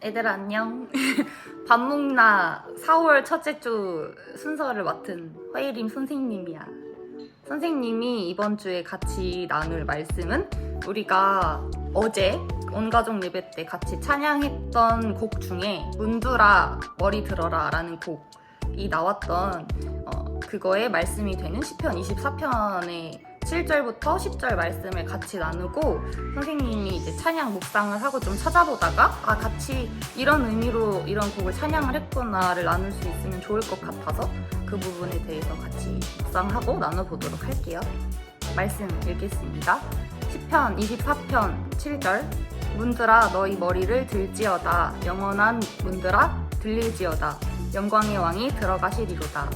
애들아 안녕. 반목나 4월 첫째 주 순서를 맡은 허예림 선생님이야. 선생님이 이번 주에 같이 나눌 말씀은 우리가 어제 온가족 예배 때 같이 찬양했던 곡 중에 문두라 머리 들어라 라는 곡이 나왔던 그거에 말씀이 되는 시편 24편의 7절부터 10절 말씀을 같이 나누고 선생님이 이제 찬양 묵상을 하고 좀 찾아보다가 같이 이런 의미로 이런 곡을 찬양을 했구나를 나눌 수 있으면 좋을 것 같아서 그 부분에 대해서 같이 묵상하고 나눠보도록 할게요. 말씀 읽겠습니다. 시편 24편 7절 문들아 너희 머리를 들지어다 영원한 문들아 들릴지어다 영광의 왕이 들어가시리로다.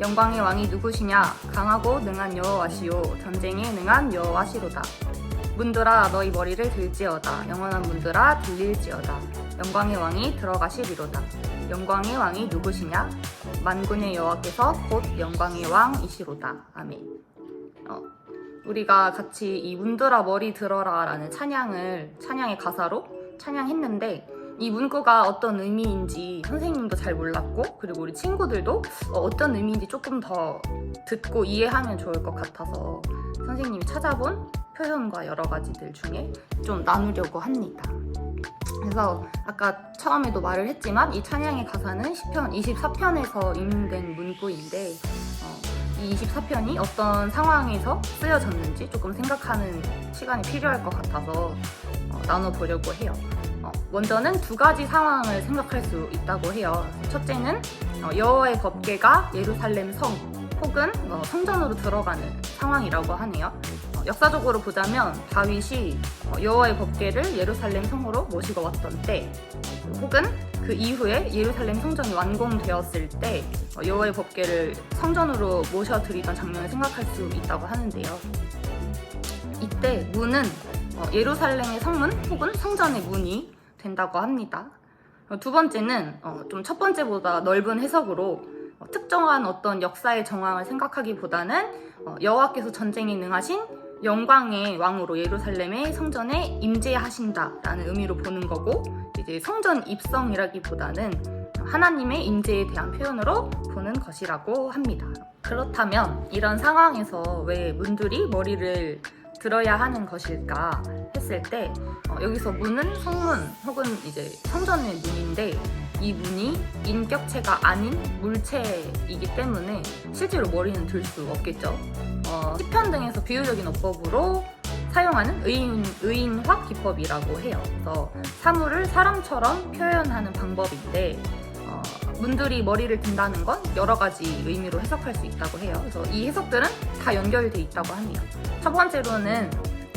영광의 왕이 누구시냐? 강하고 능한 여호와시요 전쟁에 능한 여호와시로다. 문들아 너희 머리를 들지어다 영원한 문들아 들릴지어다 영광의 왕이 들어가시리로다. 영광의 왕이 누구시냐? 만군의 여호와께서 곧 영광의 왕이시로다. 아멘. 우리가 같이 이 문들아 머리 들어라 라는 찬양의 가사로 찬양했는데 이 문구가 어떤 의미인지 선생님도 잘 몰랐고 그리고 우리 친구들도 어떤 의미인지 조금 더 듣고 이해하면 좋을 것 같아서 선생님이 찾아본 표현과 여러 가지들 중에 좀 나누려고 합니다. 그래서 아까 처음에도 말을 했지만 이 찬양의 가사는 시편 24편에서 인용된 문구인데 이 24편이 어떤 상황에서 쓰여졌는지 조금 생각하는 시간이 필요할 것 같아서 나눠보려고 해요. 먼저는 두 가지 상황을 생각할 수 있다고 해요. 첫째는 여호와의 법궤가 예루살렘 성 혹은 성전으로 들어가는 상황이라고 하네요. 역사적으로 보자면 다윗이 여호와의 법궤를 예루살렘 성으로 모시고 왔던 때 혹은 그 이후에 예루살렘 성전이 완공되었을 때 여호와의 법궤를 성전으로 모셔드리던 장면을 생각할 수 있다고 하는데요. 이때 문은 예루살렘의 성문 혹은 성전의 문이 된다고 합니다. 두 번째는 좀 첫 번째보다 넓은 해석으로 특정한 어떤 역사의 정황을 생각하기보다는 여호와께서 전쟁에 능하신 영광의 왕으로 예루살렘의 성전에 임재하신다라는 의미로 보는 거고 이제 성전 입성이라기보다는 하나님의 임재에 대한 표현으로 보는 것이라고 합니다. 그렇다면 이런 상황에서 왜 문들이 머리를 들어야 하는 것일까 했을 때 여기서 문은 성문 혹은 이제 성전의 문인데 이 문이 인격체가 아닌 물체이기 때문에 실제로 머리는 들 수 없겠죠. 시편 등에서 비유적인 어법으로 사용하는 의인화 기법이라고 해요. 그래서 사물을 사람처럼 표현하는 방법인데 문들이 머리를 든다는 건 여러 가지 의미로 해석할 수 있다고 해요. 그래서 이 해석들은 다 연결돼 있다고 하네요. 첫 번째로는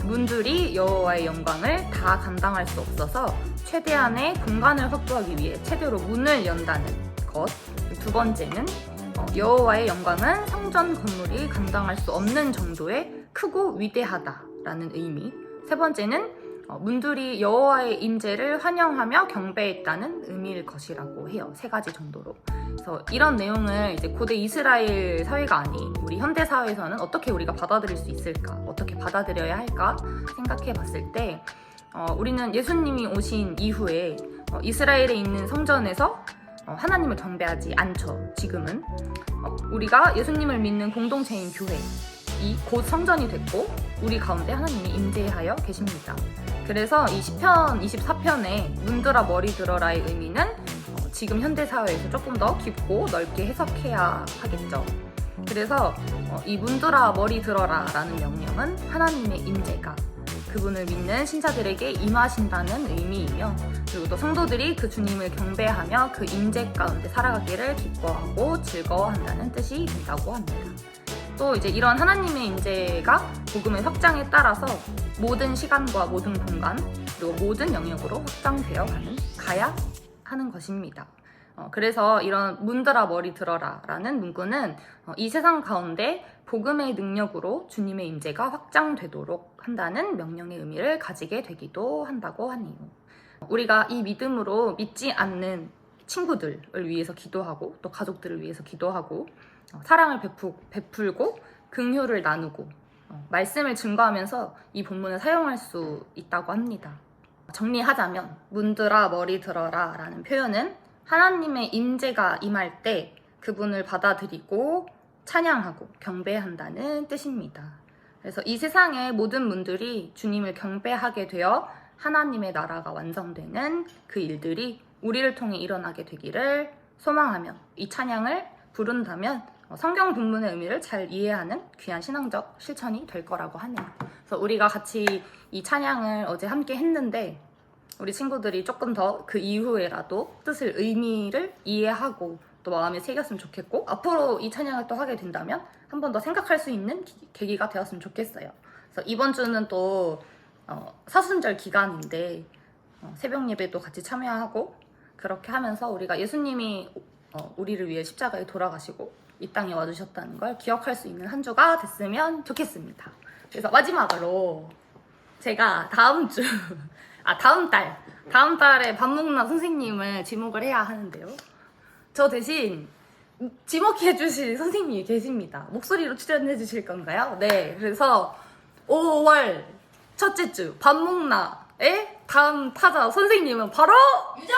문들이 여호와의 영광을 다 감당할 수 없어서 최대한의 공간을 확보하기 위해 최대로 문을 연다는 것. 두 번째는 여호와의 영광은 성전 건물이 감당할 수 없는 정도의 크고 위대하다라는 의미. 세 번째는 문들이 여호와의 임재를 환영하며 경배했다는 의미일 것이라고 해요. 세 가지 정도로. 그래서 이런 내용을 이제 고대 이스라엘 사회가 아닌 우리 현대 사회에서는 어떻게 우리가 받아들일 수 있을까? 어떻게 받아들여야 할까? 생각해 봤을 때 우리는 예수님이 오신 이후에 이스라엘에 있는 성전에서 하나님을 경배하지 않죠. 지금은 우리가 예수님을 믿는 공동체인 교회 이 곧 성전이 됐고 우리 가운데 하나님이 임재하여 계십니다. 그래서 이 시편 24편의 문들아 머리 들어라의 의미는 지금 현대사회에서 조금 더 깊고 넓게 해석해야 하겠죠. 그래서 이 문들아 머리 들어라 라는 명령은 하나님의 임재가 그분을 믿는 신자들에게 임하신다는 의미이며 그리고 또 성도들이 그 주님을 경배하며 그 임재 가운데 살아가기를 기뻐하고 즐거워한다는 뜻이 된다고 합니다. 또 이제 이런 하나님의 임재가 복음의 확장에 따라서 모든 시간과 모든 공간 그리고 모든 영역으로 가야 하는 것입니다. 그래서 이런 문들아 머리 들어라 라는 문구는 이 세상 가운데 복음의 능력으로 주님의 임재가 확장되도록 한다는 명령의 의미를 가지게 되기도 한다고 하네요. 우리가 이 믿음으로 믿지 않는 친구들을 위해서 기도하고 또 가족들을 위해서 기도하고 사랑을 베풀고 긍휼을 나누고 말씀을 증거하면서 이 본문을 사용할 수 있다고 합니다. 정리하자면 문들아 머리 들어라 라는 표현은 하나님의 임재가 임할 때 그분을 받아들이고 찬양하고 경배한다는 뜻입니다. 그래서 이 세상의 모든 문들이 주님을 경배하게 되어 하나님의 나라가 완성되는 그 일들이 우리를 통해 일어나게 되기를 소망하며 이 찬양을 부른다면 성경 본문의 의미를 잘 이해하는 귀한 신앙적 실천이 될 거라고 하네요. 그래서 우리가 같이 이 찬양을 어제 함께 했는데 우리 친구들이 조금 더 그 이후에라도 뜻을 의미를 이해하고 또 마음에 새겼으면 좋겠고 앞으로 이 찬양을 또 하게 된다면 한 번 더 생각할 수 있는 계기가 되었으면 좋겠어요. 그래서 이번 주는 또 사순절 기간인데 새벽 예배도 같이 참여하고 그렇게 하면서 우리가 예수님이 우리를 위해 십자가에 돌아가시고 이 땅에 와주셨다는 걸 기억할 수 있는 한 주가 됐으면 좋겠습니다. 그래서 마지막으로 제가 다음 달에 밥먹나 선생님을 지목을 해야 하는데요. 저 대신 지목해 주실 선생님이 계십니다. 목소리로 출연해 주실 건가요? 네, 그래서 5월 첫째 주 밥먹나의 다음 타자 선생님은 바로 유정